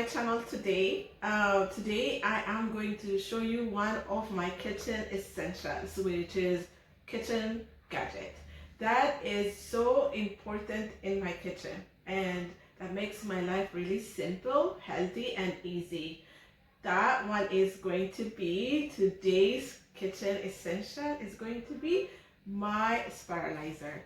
channel today. Today I am going to show you one of my kitchen essentials, which is kitchen gadget. That is so important in my kitchen, and that makes my life really simple, healthy, and easy. That one is going to be today's kitchen essential is going to be my spiralizer.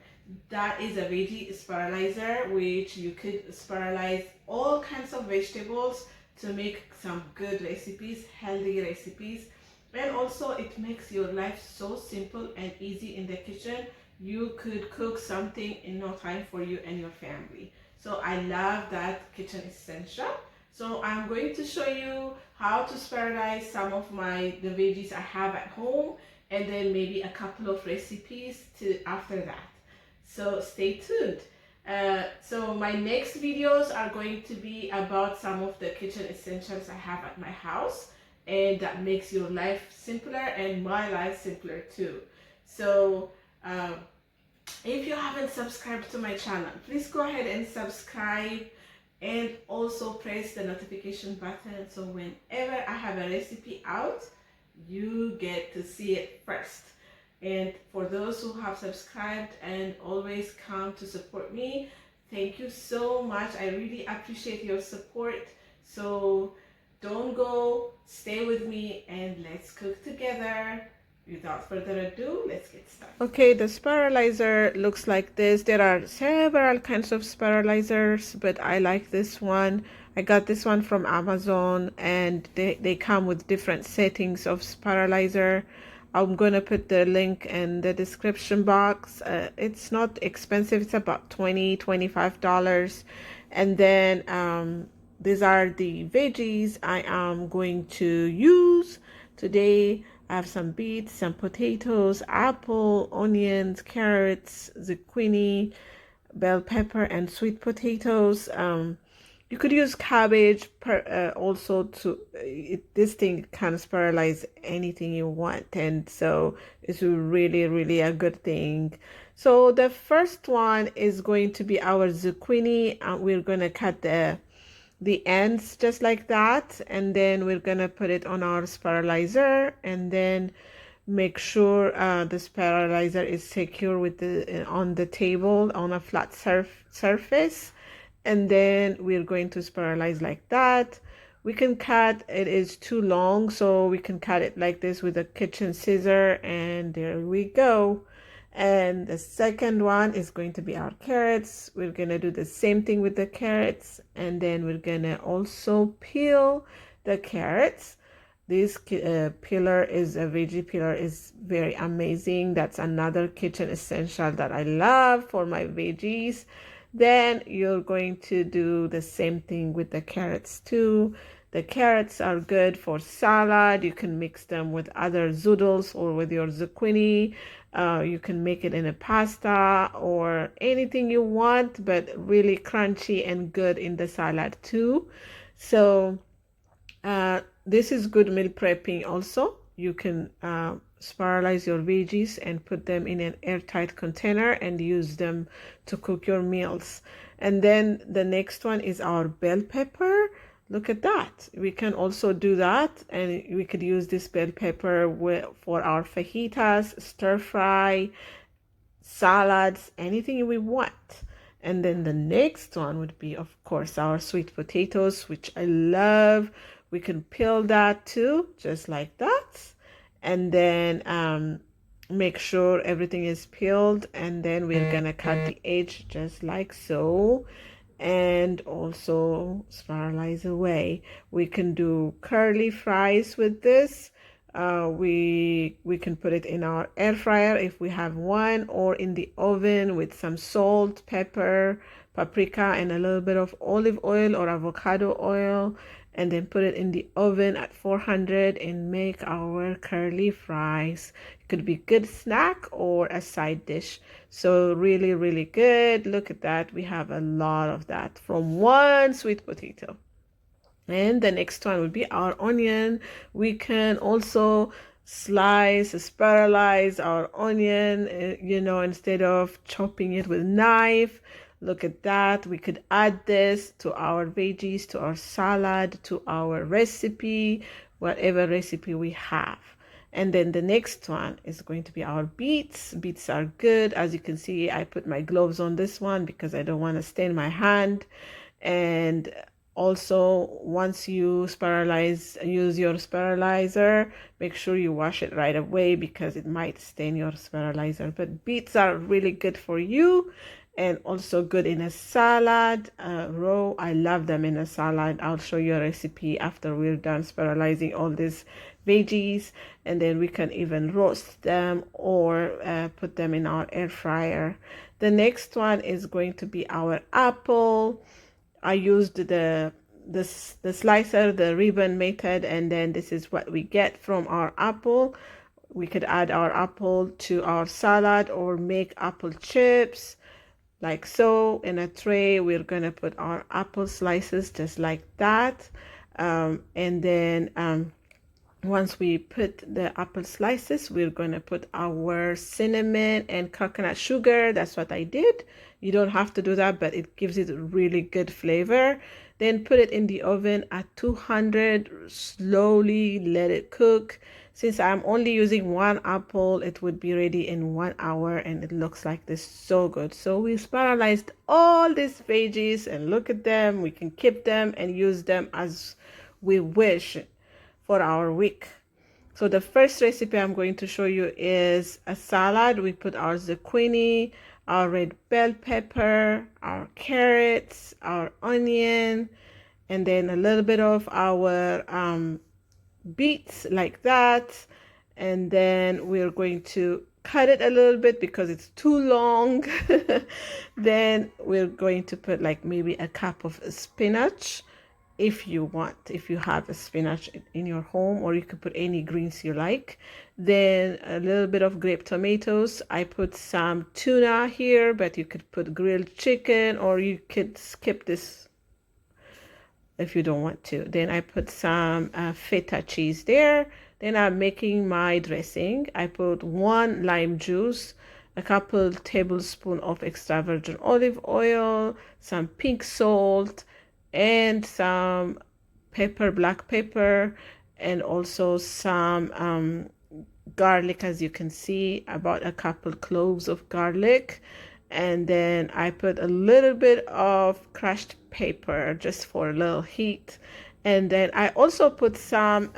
That is a veggie spiralizer, which you could spiralize all kinds of vegetables to make some good recipes, healthy recipes. And also it makes your life so simple and easy in the kitchen. You could cook something in no time for you and your family. So I love that kitchen essential. So I'm going to show you how to spiralize some of the veggies I have at home, and then maybe a couple of recipes to after that. So stay tuned. So my next videos are going to be about some of the kitchen essentials I have at my house, and that makes your life simpler and my life simpler too. So if you haven't subscribed to my channel, please go ahead and subscribe, and also press the notification button so whenever I have a recipe out, you get to see it first. And for those who have subscribed and always come to support me, thank you so much. I really appreciate your support. So don't go, stay with me, and let's cook together. Without further ado, let's get started. Okay, the spiralizer looks like this. There are several kinds of spiralizers, but I like this one. I got this one from Amazon, and they come with different settings of spiralizer. I'm gonna put the link in the description box. It's not expensive. It's about $25. And then these are the veggies I am going to use today. I have some beets, some potatoes, apple, onions, carrots, zucchini, bell pepper, and sweet potatoes. You could use cabbage also this thing can spiralize anything you want, and so it's really a good thing. So the first one is going to be our zucchini, and we're going to cut the ends just like that, and then we're gonna put it on our spiralizer, and then make sure the spiralizer is secure with the on the table on a flat surface, and then we're going to spiralize like that. We can cut, it is too long, so we can cut it like this with a kitchen scissor, and there we go. And the second one is going to be our carrots. We're gonna do the same thing with the carrots, and then we're gonna also peel the carrots. This peeler is a veggie peeler, is very amazing. That's another kitchen essential that I love for my veggies. Then you're going to do the same thing with the carrots too. The carrots are good for salad. You can mix them with other zoodles or with your zucchini. You can make it in a pasta or anything you want, but really crunchy and good in the salad too. So this is good meal prepping also. You can spiralize your veggies and put them in an airtight container and use them to cook your meals. And then the next one is our bell pepper. Look at that. We can also do that, and we could use this bell pepper for our fajitas, stir fry, salads, anything we want. And then the next one would be, of course, our sweet potatoes, which I love. We can peel that too, just like that. And then make sure everything is peeled, and then we're gonna cut the edge just like so, and also spiralize away. We can do curly fries with this. We can put it in our air fryer if we have one, or in the oven with some salt, pepper, paprika, and a little bit of olive oil or avocado oil, and then put it in the oven at 400 and make our curly fries. It could be good snack or a side dish. So really good. Look at that. We have a lot of that from one sweet potato. And the next one would be our onion. We can also spiralize our onion, instead of chopping it with knife. Look at that. We could add this to our veggies, to our salad, to our recipe, whatever recipe we have. And then the next one is going to be our beets. Beets are good. As you can see, I put my gloves on this one because I don't want to stain my hand. And also, once you use your spiralizer, make sure you wash it right away because it might stain your spiralizer. But beets are really good for you and also good in a salad. Raw, I love them in a salad. I'll show you a recipe after we're done spiralizing all these veggies, and then we can even roast them or put them in our air fryer. The next one is going to be our apple. I used the slicer, the ribbon method, and then this is what we get from our apple. We could add our apple to our salad or make apple chips like so. In a tray, we're gonna put our apple slices just like that. And then once we put the apple slices, we're going to put our cinnamon and coconut sugar. That's what I did. You don't have to do that, but it gives it a really good flavor. Then put it in the oven at 200, slowly let it cook. Since I'm only using one apple, it would be ready in 1 hour, and it looks like this, so good. So we spiralized all these veggies, and look at them. We can keep them and use them as we wish for our week. So the first recipe I'm going to show you is a salad. We put our zucchini, our red bell pepper, our carrots, our onion, and then a little bit of our beets like that. And then we're going to cut it a little bit because it's too long. Then we're going to put like maybe a cup of spinach if you want, if you have a spinach in your home, or you could put any greens you like. Then a little bit of grape tomatoes. I put some tuna here, but you could put grilled chicken, or you could skip this if you don't want to. Then I put some feta cheese there. Then I'm making my dressing. I put 1 lime juice, a couple tablespoons of extra virgin olive oil, some pink salt, and some pepper, black pepper, and also some garlic. As you can see, about a couple cloves of garlic. And then I put a little bit of crushed pepper just for a little heat. And then I also put some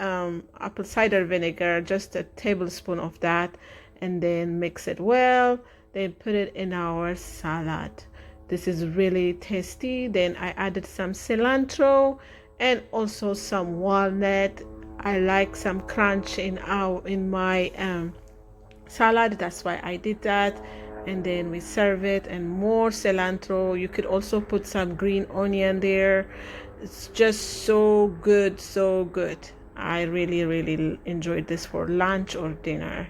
apple cider vinegar, just a tablespoon of that, and then mix it well. Then put it in our salad. This is really tasty. Then I added some cilantro and also some walnut. I like some crunch in my salad. That's why I did that. And then we serve it, and more cilantro. You could also put some green onion there. It's just so good, so good. I really enjoyed this for lunch or dinner.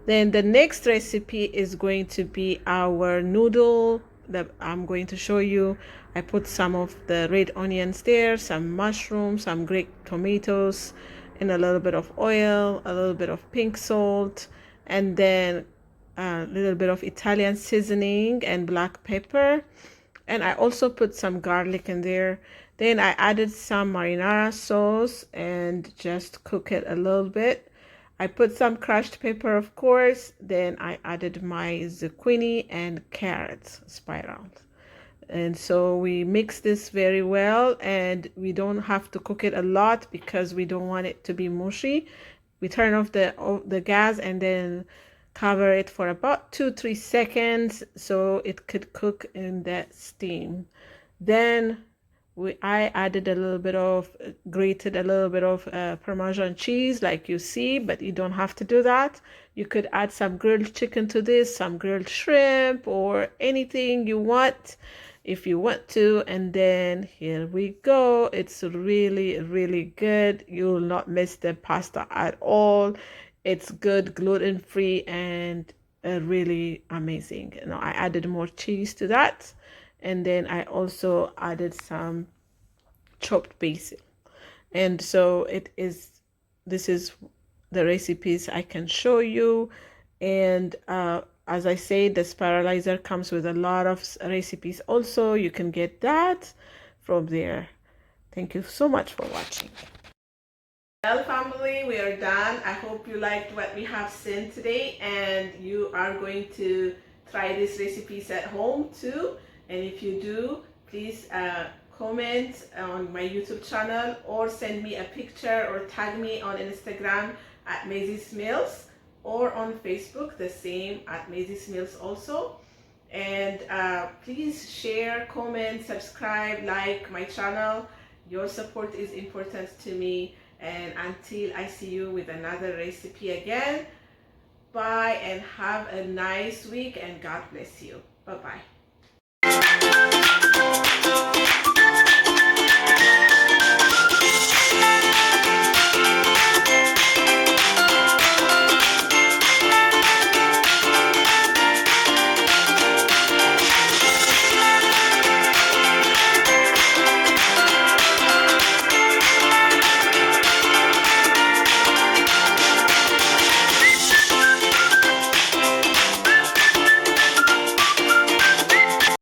Then the next recipe is going to be our noodle that I'm going to show you. I put some of the red onions there, some mushrooms, some grape tomatoes, and a little bit of oil, a little bit of pink salt, and then a little bit of Italian seasoning and black pepper. And I also put some garlic in there. Then I added some marinara sauce and just cook it a little bit. I put some crushed pepper, of course. Then I added my zucchini and carrots spiraled. And so we mix this very well, and we don't have to cook it a lot because we don't want it to be mushy. We turn off the gas and then cover it for about 2-3 seconds so it could cook in that steam. Then I added grated a little bit of Parmesan cheese like you see, but you don't have to do that. You could add some grilled chicken to this, some grilled shrimp, or anything you want if you want to. And then here we go. It's really good. You will not miss the pasta at all. It's good, gluten-free, and really amazing. Now I added more cheese to that. And then I also added some chopped basil. And so this is the recipes I can show you. And as I say, the spiralizer comes with a lot of recipes also. You can get that from there. Thank you so much for watching. Well, family, we are done. I hope you liked what we have seen today, and you are going to try these recipes at home too. And if you do, please comment on my YouTube channel or send me a picture or tag me on Instagram at Maisie's Meals, or on Facebook the same at Maisie's Meals also. And please share, comment, subscribe, like my channel. Your support is important to me. And until I see you with another recipe again, bye and have a nice week, and God bless you. Bye bye.